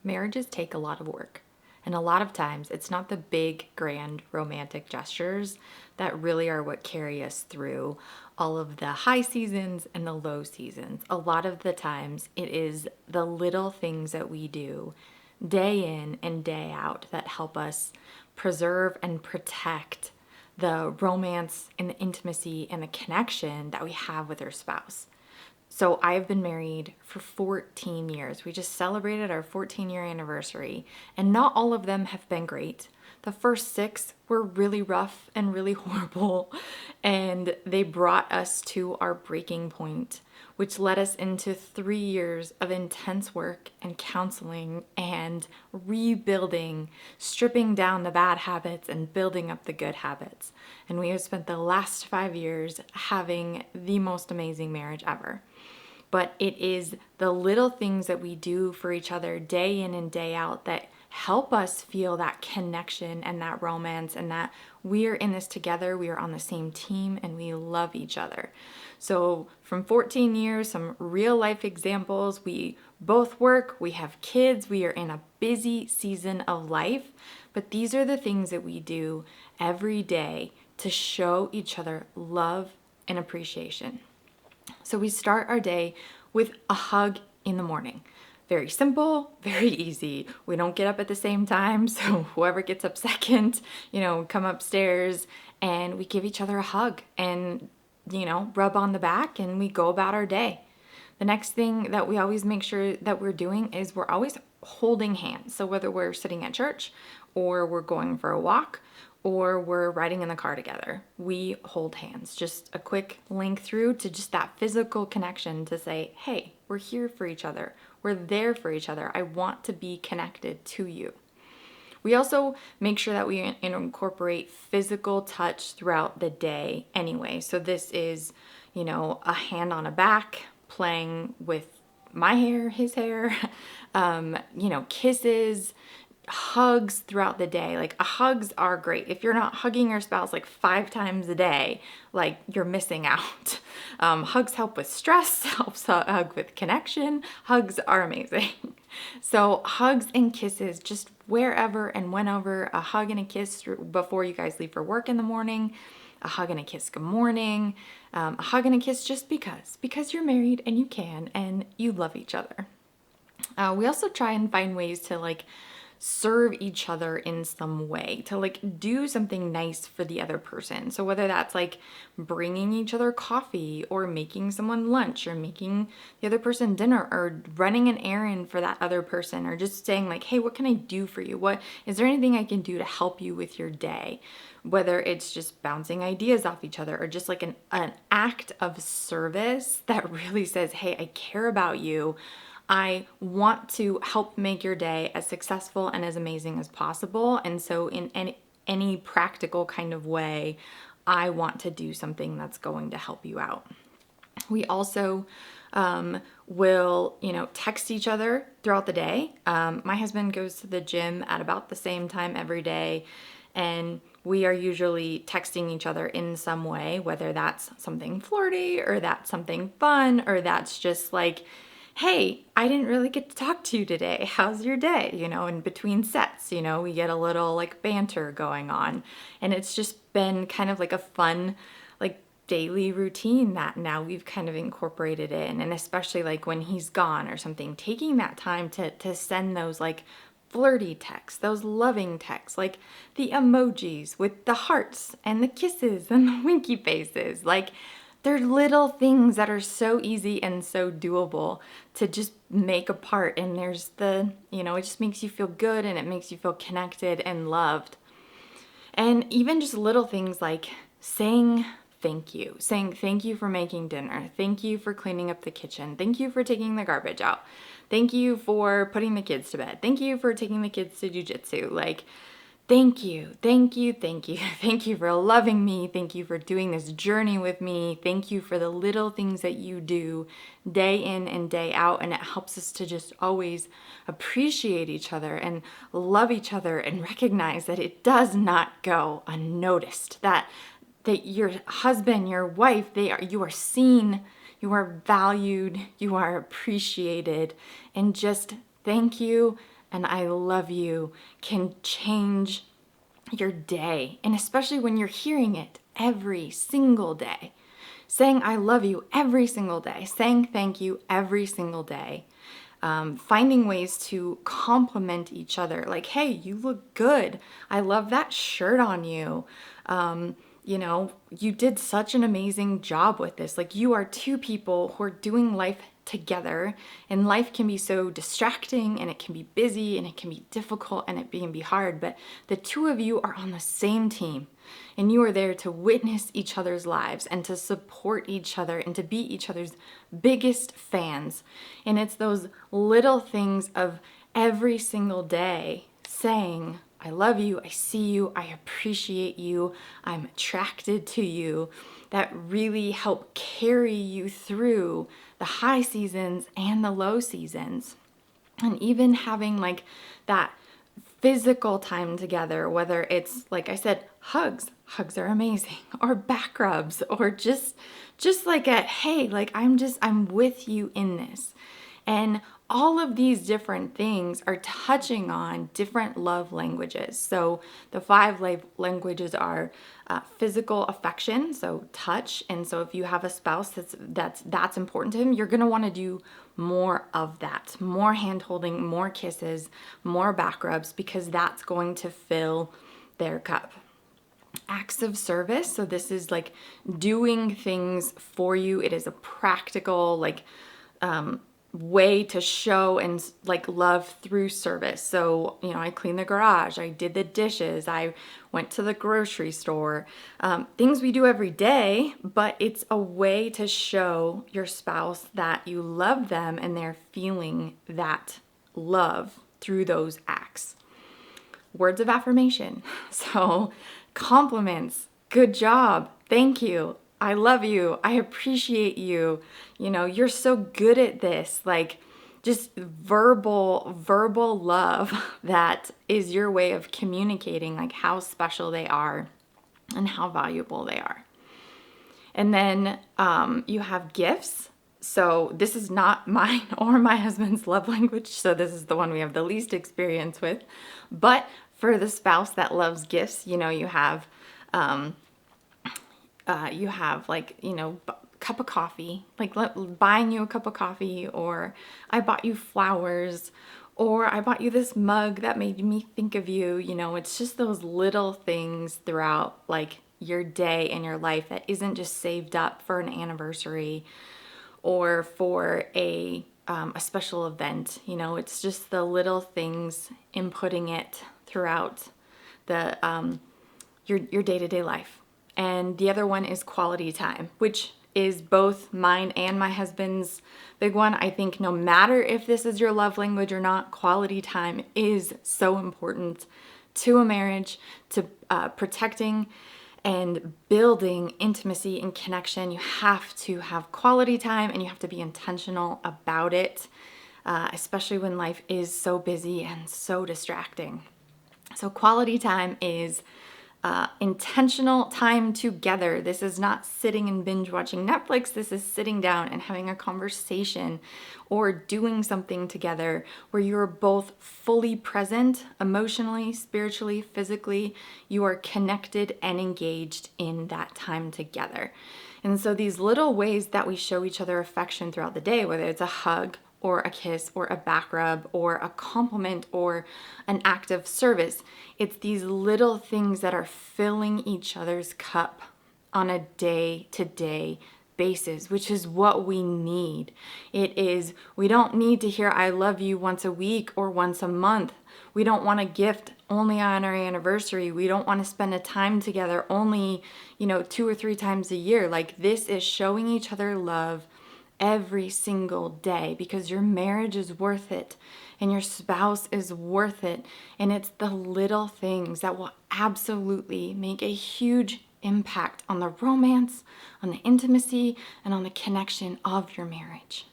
Marriages take a lot of work. And a lot of times, it's not the big, grand, romantic gestures that really are what carry us through all of the high seasons and the low seasons. A lot of the times, it is the little things that we do day in and day out that help us preserve and protect the romance and the intimacy and the connection that we have with our spouse. So I've been married for 14 years. We just celebrated our 14-year anniversary, and not all of them have been great. The first 6 were really rough and really horrible, and they brought us to our breaking point, which led us into 3 years of intense work and counseling and rebuilding, stripping down the bad habits and building up the good habits. And we have spent the last 5 years having the most amazing marriage ever. But it is the little things that we do for each other day in and day out that help us feel that connection and that romance, and that we are in this together, we are on the same team, and we love each other. So from 14 years, some real life examples. We both work, we have kids, we are in a busy season of life, but these are the things that we do every day to show each other love and appreciation. So we start our day with a hug in the morning. Very simple, very easy. We don't get up at the same time, so whoever gets up second, come upstairs and we give each other a hug and, rub on the back, and we go about our day. The next thing that we always make sure that we're doing is we're always holding hands. So whether we're sitting at church or we're going for a walk or we're riding in the car together, we hold hands. Just a quick link through to just that physical connection to say, hey, we're here for each other. We're there for each other. I want to be connected to you. We also make sure that we incorporate physical touch throughout the day anyway. So this is, a hand on a back, playing with my hair, his hair, kisses, hugs throughout the day. Like, hugs are great. If you're not hugging your spouse like 5 times a day, like, you're missing out. Hugs help with stress, helps hug with connection. Hugs are amazing. So hugs and kisses, just wherever and whenever, a hug and a kiss before you guys leave for work in the morning, a hug and a kiss good morning, a hug and a kiss just because you're married and you can and you love each other. We also try and find ways to serve each other in some way, to do something nice for the other person. So whether that's bringing each other coffee or making someone lunch or making the other person dinner or running an errand for that other person, or just saying hey, what can I do for you? What is there anything I can do to help you with your day? Whether it's just bouncing ideas off each other or just an act of service that really says, hey, I care about you. I want to help make your day as successful and as amazing as possible. And so in any practical kind of way, I want to do something that's going to help you out. We also will, text each other throughout the day. My husband goes to the gym at about the same time every day, and we are usually texting each other in some way, whether that's something flirty or that's something fun or that's just hey, I didn't really get to talk to you today. How's your day? In between sets, we get a little banter going on. And it's just been kind of a fun, daily routine that now we've kind of incorporated in. And especially when he's gone or something, taking that time to send those flirty texts, those loving texts, the emojis with the hearts and the kisses and the winky faces. They're little things that are so easy and so doable to just make a part. And there's it just makes you feel good and it makes you feel connected and loved. And even just little things like saying thank you for making dinner. Thank you for cleaning up the kitchen. Thank you for taking the garbage out. Thank you for putting the kids to bed. Thank you for taking the kids to jujitsu. Thank you. Thank you for loving me. Thank you for doing this journey with me. Thank you for the little things that you do day in and day out. And it helps us to just always appreciate each other and love each other and recognize that it does not go unnoticed. That your husband, your wife, you are seen, you are valued, you are appreciated, and just thank you and I love you can change your day. And especially when you're hearing it every single day. Saying I love you every single day, saying thank you every single day, finding ways to compliment each other. Like, hey, you look good. I love that shirt on you. You know, you did such an amazing job with this. Like, you are two people who are doing life together, and life can be so distracting, and it can be busy, and it can be difficult, and it can be hard, but the two of you are on the same team, and you are there to witness each other's lives and to support each other and to be each other's biggest fans. And it's those little things of every single day saying, I love you, I see you, I appreciate you, I'm attracted to you, that really help carry you through the high seasons and the low seasons. And even having like that physical time together, whether it's, like I said, hugs are amazing, or back rubs, or just like a, hey, like I'm with you in this. And all of these different things are touching on different love languages. So the 5 languages are physical affection, so touch. And so if you have a spouse that's important to him, you're going to want to do more of that, more hand holding, more kisses, more back rubs, because that's going to fill their cup. Acts of service, so this is like doing things for you. It is a practical, like, way to show and like love through service. So, you know, I cleaned the garage, I did the dishes, I went to the grocery store, things we do every day, but it's a way to show your spouse that you love them and they're feeling that love through those acts. Words of affirmation. So compliments, good job, thank you, I love you, I appreciate you, you know, you're so good at this. Like, just verbal love that is your way of communicating like how special they are and how valuable they are. And then you have gifts. So this is not mine or my husband's love language, so this is the one we have the least experience with. But for the spouse that loves gifts, you know, you have like, you know, cup of coffee, like buying you a cup of coffee, or I bought you flowers, or I bought you this mug that made me think of you. You know, it's just those little things throughout like your day and your life that isn't just saved up for an anniversary or for a special event. You know, it's just the little things inputting it throughout the your day-to-day life. And the other one is quality time, which is both mine and my husband's big one. I think no matter if this is your love language or not, quality time is so important to a marriage, to protecting and building intimacy and connection. You have to have quality time and you have to be intentional about it, especially when life is so busy and so distracting. So quality time is intentional time together. This is not sitting and binge watching Netflix. This is sitting down and having a conversation or doing something together where you're both fully present emotionally, spiritually, physically. You are connected and engaged in that time together. And so these little ways that we show each other affection throughout the day, whether it's a hug or a kiss or a back rub or a compliment or an act of service, it's these little things that are filling each other's cup on a day-to-day basis, which is what we need. We don't need to hear I love you once a week or once a month. We don't want a gift only on our anniversary. We don't want to spend a time together only, 2 or 3 times a year. Like, this is showing each other love every single day, because your marriage is worth it and your spouse is worth it. And it's the little things that will absolutely make a huge impact on the romance, on the intimacy, and on the connection of your marriage.